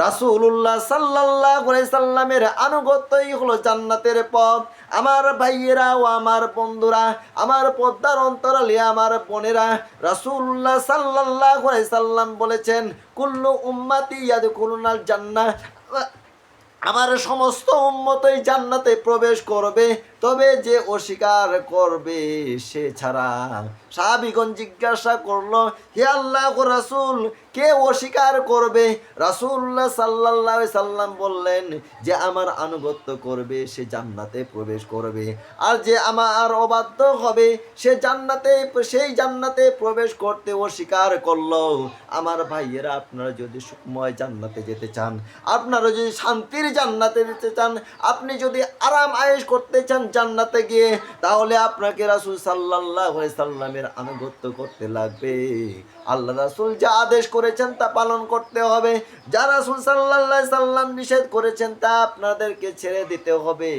রাসূলুল্লাহ সাল্লাল্লাহু আলাইহি সাল্লামের আনুগত্যই হলো জান্নাতের পথ। আমার ভাইয়েরা ও আমার বন্ধুরা, আমার পর্দার অন্তরালে আমার বোনেরা, রাসূলুল্লাহ সাল্লাল্লাহু আলাইহি সাল্লাম বলেছেন, কুল্লু উম্মতি ইয়াদখুলুনাল জান্নাহ, আমার সমস্ত উম্মতই জান্নাতে প্রবেশ করবে, তবে যে অস্বীকার করবে সে ছাড়া। সাহাবীগণ জিজ্ঞাসা করলো, হে আল্লাহর রাসূল, কে অস্বীকার করবে? রাসূলুল্লাহ সাল্লাল্লাহু আলাইহি সাল্লাম বললেন, যে আমার আনুগত্য করবে সে জান্নাতে প্রবেশ করবে, আর যে আমার অবাধ্য হবে সেই জান্নাতে প্রবেশ করতে অস্বীকার করলো। আমার ভাইয়েরা, আপনারা যদি সুখময় জান্নাতে যেতে চান, আপনারা যদি শান্তির জান্নাতে যেতে চান, আপনি যদি আরাম আয়েশ করতে চান জান্নাতে গিয়ে, তাহলে আপনাকে রাসূল সাল্লাল্লাহু আলাইহি সাল্লামের আনুগত্য করতে লাগবে। আল্লাহ রাসূল যা আদেশ করেছেন তা পালন করতে হবে, যা রাসূল সাল্লাল্লাহু আলাইহি সাল্লাম নিষেধ করেছেন তা আপনাদেরকে ছেড়ে দিতে হবে।